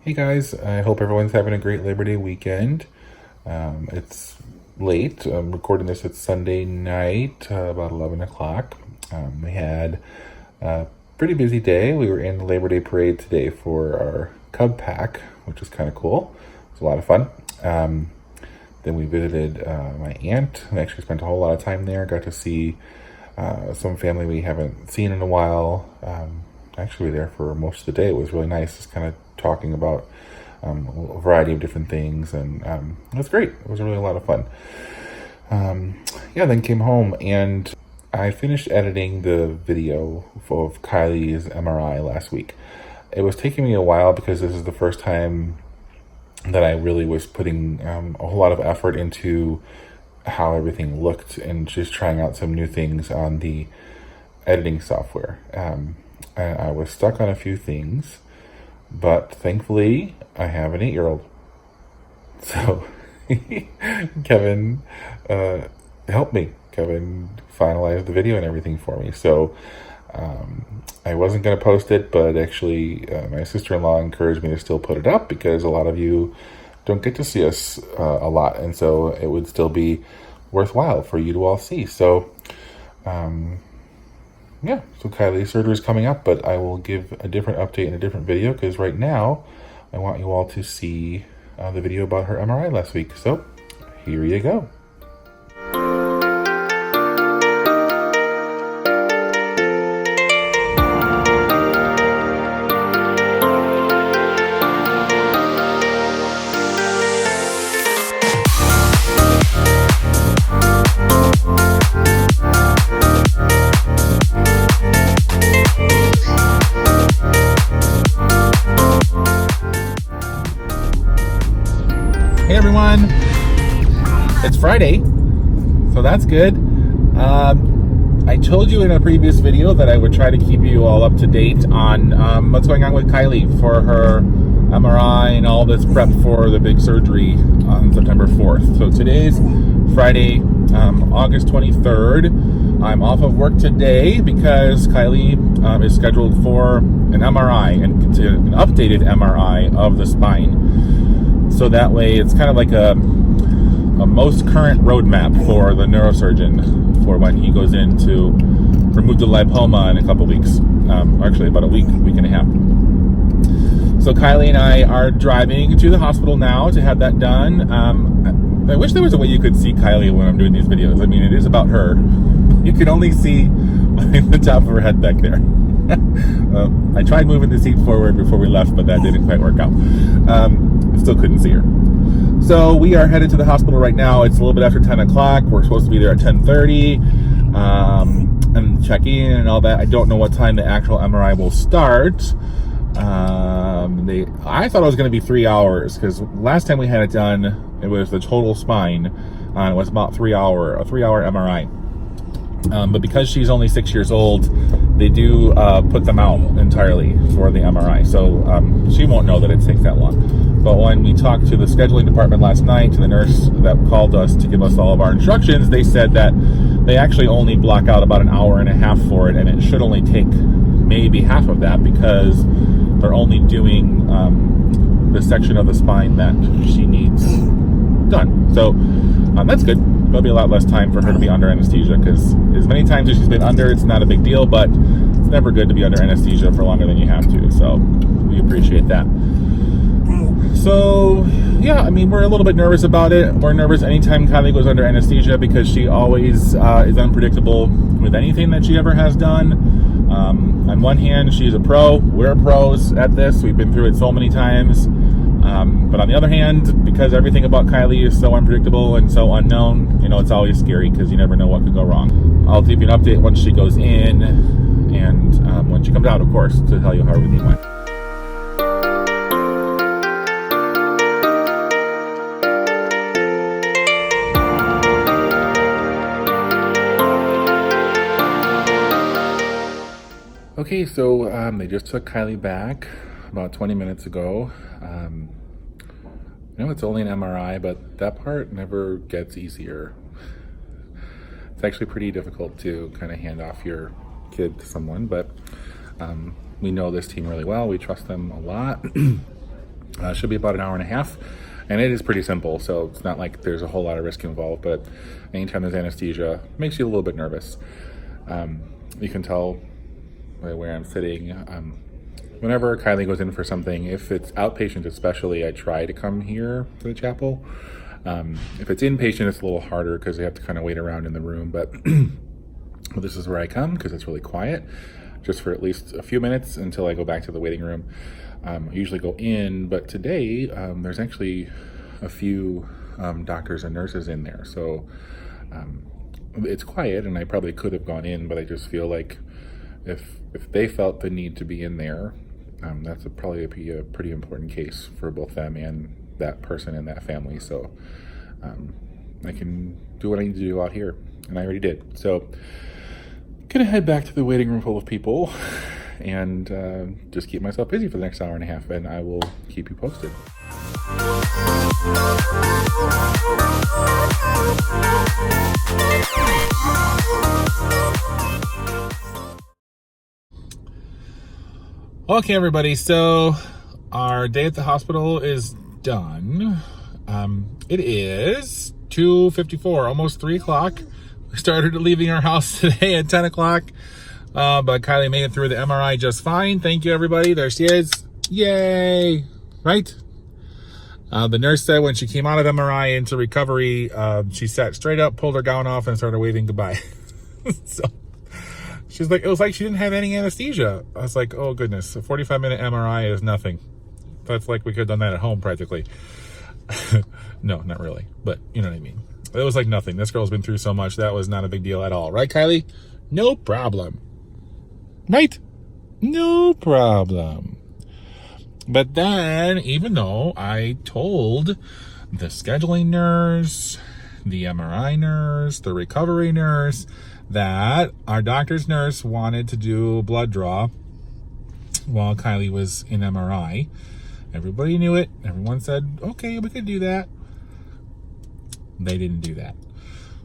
Hey guys, I hope everyone's having a great Labor Day weekend. It's late. I'm recording this at Sunday night, about 11 o'clock. We had a pretty busy day. We were in the Labor Day parade today for our Cub Pack, which was kind of cool. It was a lot of fun. Then we visited my aunt. We actually spent a whole lot of time there. Got to see some family we haven't seen in a while. Actually, we were there for most of the day. It was really nice, just kind of talking about a variety of different things, and it was great. It was really a lot of fun. Then came home and I finished editing the video of Kylie's MRI last week. It was taking me a while because this is the first time that I really was putting a whole lot of effort into how everything looked and just trying out some new things on the editing software. I was stuck on a few things, but thankfully I have an 8-year-old. So Kevin helped me. Kevin finalized the video and everything for me. So I wasn't going to post it, but actually my sister-in-law encouraged me to still put it up because a lot of you don't get to see us a lot. And so it would still be worthwhile for you to all see. So so Kylie's surgery is coming up, but I will give a different update in a different video because right now I want you all to see the video about her MRI last week. So here you go. Hey everyone, it's Friday, so that's good. I told you in a previous video that I would try to keep you all up to date on what's going on with Kyleigh for her MRI and all this prep for the big surgery on September 4th. So today's Friday, August 23rd. I'm off of work today because Kyleigh is scheduled for an MRI and an updated MRI of the spine. So that way it's kind of like a most current roadmap for the neurosurgeon for when he goes in to remove the lipoma in a couple weeks. Actually about a week and a half. So Kyleigh and I are driving to the hospital now to have that done. I wish there was a way you could see Kyleigh when I'm doing these videos. I mean, it is about her. You can only see the top of her head back there. I tried moving the seat forward before we left, but that didn't quite work out. Still couldn't see her. So we are headed to the hospital right now. It's a little bit after 10 o'clock. We're supposed to be there at 10:30 and check in and all that. I don't know what time the actual MRI will start. I thought it was going to be 3 hours because last time we had it done, it was the total spine. It was about a 3-hour MRI. But because she's only 6 years old, they do put them out entirely for the MRI. So she won't know that it takes that long. But when we talked to the scheduling department last night, to the nurse that called us to give us all of our instructions, they said that they actually only block out about an hour and a half for it, and it should only take maybe half of that because they're only doing the section of the spine that she needs done. So that's good. There'll be a lot less time for her to be under anesthesia because as many times as she's been under, it's not a big deal, but it's never good to be under anesthesia for longer than you have to. So we appreciate that. So yeah, I mean, we're a little bit nervous about it. We're nervous anytime Kyleigh goes under anesthesia because she always is unpredictable with anything that she ever has done. On one hand, she's a pro. We're pros at this. We've been through it so many times. But on the other hand, because everything about Kyleigh is so unpredictable and so unknown, it's always scary because you never know what could go wrong. I'll give you an update once she goes in and when she comes out, of course, to tell you how everything went. Okay, so they just took Kyleigh back about 20 minutes ago. It's only an MRI, but that part never gets easier. It's actually pretty difficult to kind of hand off your kid to someone, but we know this team really well. We trust them a lot. Should be about an hour and a half, and it is pretty simple, so it's not like there's a whole lot of risk involved, but anytime there's anesthesia, it makes you a little bit nervous. You can tell by where I'm sitting. Whenever Kyleigh goes in for something, if it's outpatient especially, I try to come here to the chapel. If it's inpatient, it's a little harder because they have to kind of wait around in the room, but well, this is where I come because it's really quiet, just for at least a few minutes until I go back to the waiting room. I usually go in, but today there's actually a few doctors and nurses in there, so it's quiet, and I probably could have gone in, but I just feel like if they felt the need to be in there, that's probably a pretty important case for both them and that person and that family. So I can do what I need to do out here, and I already did. So gonna head back to the waiting room full of people and just keep myself busy for the next hour and a half, and I will keep you posted. Okay, everybody, so our day at the hospital is done. It is 2:54, almost 3 o'clock. We started leaving our house today at 10 o'clock, but Kyleigh made it through the MRI just fine. Thank you, everybody. There she is. Yay! Right? The nurse said when she came out of MRI into recovery, she sat straight up, pulled her gown off, and started waving goodbye. So she's like, it was like she didn't have any anesthesia. I was like, oh goodness, a 45-minute MRI is nothing. That's like we could have done that at home practically. No, not really, but you know what I mean. It was like nothing. This girl's been through so much. That was not a big deal at all. Right, Kyleigh? No problem. Right? No problem. But then, even though I told the scheduling nurse, the MRI nurse, the recovery nurse, that our doctor's nurse wanted to do a blood draw while Kyleigh was in MRI, everybody knew it. Everyone said, okay, we could do that. They didn't do that.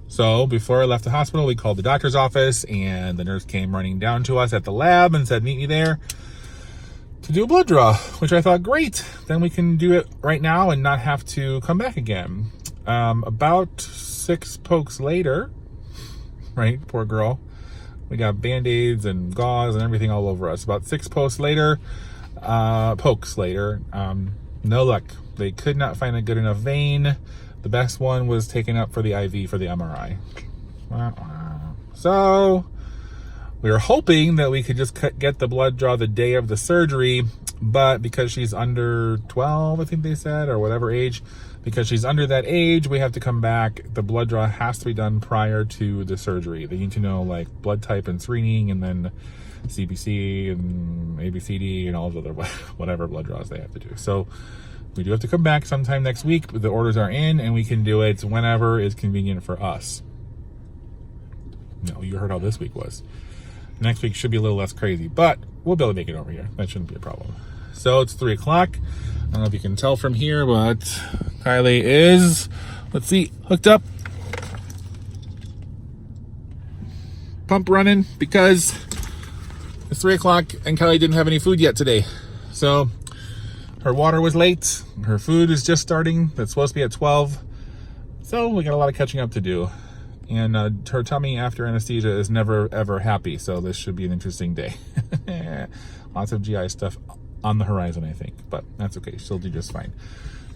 So before I left the hospital, we called the doctor's office, and the nurse came running down to us at the lab and said, meet me there to do a blood draw, which I thought, great. Then we can do it right now and not have to come back again. About 6 pokes later, right, poor girl, we got Band-Aids and gauze and everything all over us. About 6 pokes later, no luck. They could not find a good enough vein. The best one was taken up for the IV for the MRI. So we were hoping that we could just get the blood draw the day of the surgery, but because she's under 12, I think they said, or whatever age, because she's under that age, we have to come back. The blood draw has to be done prior to the surgery. They need to know like blood type and screening, and then CBC and ABCD and all the other whatever blood draws they have to do. So we do have to come back sometime next week. The orders are in, and we can do it whenever is convenient for us. No, you heard how this week was. Next week should be a little less crazy, but we'll be able to make it over here. That shouldn't be a problem. So it's 3 o'clock. I don't know if you can tell from here, but Kyleigh is, let's see, hooked up. Pump running because it's 3 o'clock and Kyleigh didn't have any food yet today. So her water was late. Her food is just starting. That's supposed to be at 12. So we got a lot of catching up to do. And her tummy after anesthesia is never, ever happy. So this should be an interesting day. Lots of GI stuff on the horizon, I think. But that's okay. She'll do just fine.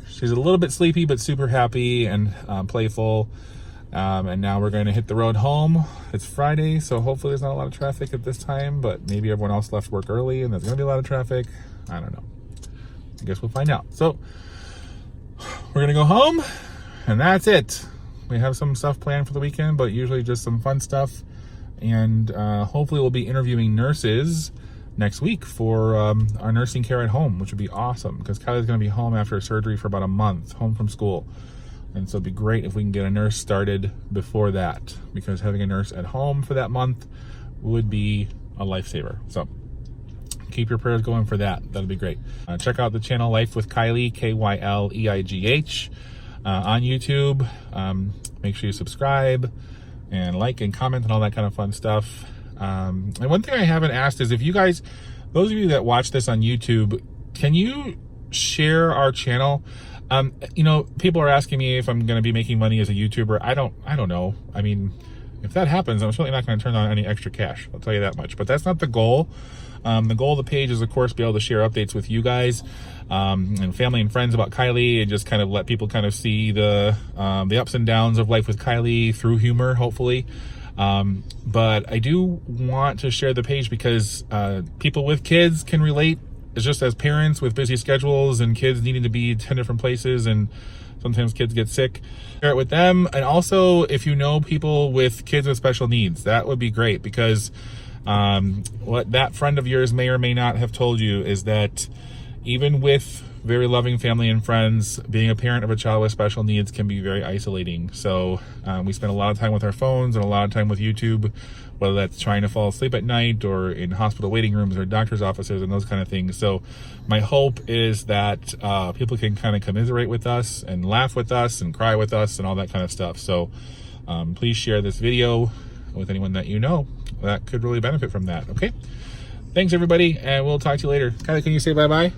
She's a little bit sleepy, but super happy and playful. And now we're going to hit the road home. It's Friday, so hopefully there's not a lot of traffic at this time. But maybe everyone else left work early and there's going to be a lot of traffic. I don't know. I guess we'll find out. So we're going to go home, and that's it. We have some stuff planned for the weekend, but usually just some fun stuff. And hopefully we'll be interviewing nurses next week for our nursing care at home, which would be awesome because Kylie's going to be home after surgery for about a month, home from school. And so it'd be great if we can get a nurse started before that, because having a nurse at home for that month would be a lifesaver. So keep your prayers going for that. That'll be great. Check out the channel Life with Kyleigh, Kyleigh, on YouTube. Make sure you subscribe and like and comment and all that kind of fun stuff. And one thing I haven't asked is if you guys, those of you that watch this on YouTube, can you share our channel. You know, people are asking me if I'm going to be making money as a YouTuber. I don't know. I mean, if that happens, I'm certainly not going to turn on any extra cash. I'll tell you that much. But that's not the goal. The goal of the page is, of course, be able to share updates with you guys and family and friends about Kyleigh, and just kind of let people kind of see the ups and downs of life with Kyleigh through humor, hopefully. But I do want to share the page because people with kids can relate. It's just as parents with busy schedules and kids needing to be 10 different places, and sometimes kids get sick, share it with them. And also, if you know people with kids with special needs, that would be great, because what that friend of yours may or may not have told you is that even with very loving family and friends, being a parent of a child with special needs can be very isolating. So we spend a lot of time with our phones and a lot of time with YouTube, whether that's trying to fall asleep at night or in hospital waiting rooms or doctor's offices and those kind of things. So my hope is that people can kind of commiserate with us and laugh with us and cry with us and all that kind of stuff. So please share this video with anyone that you know that could really benefit from that. Okay, thanks everybody, and we'll talk to you later. Kyleigh, can you say bye-bye?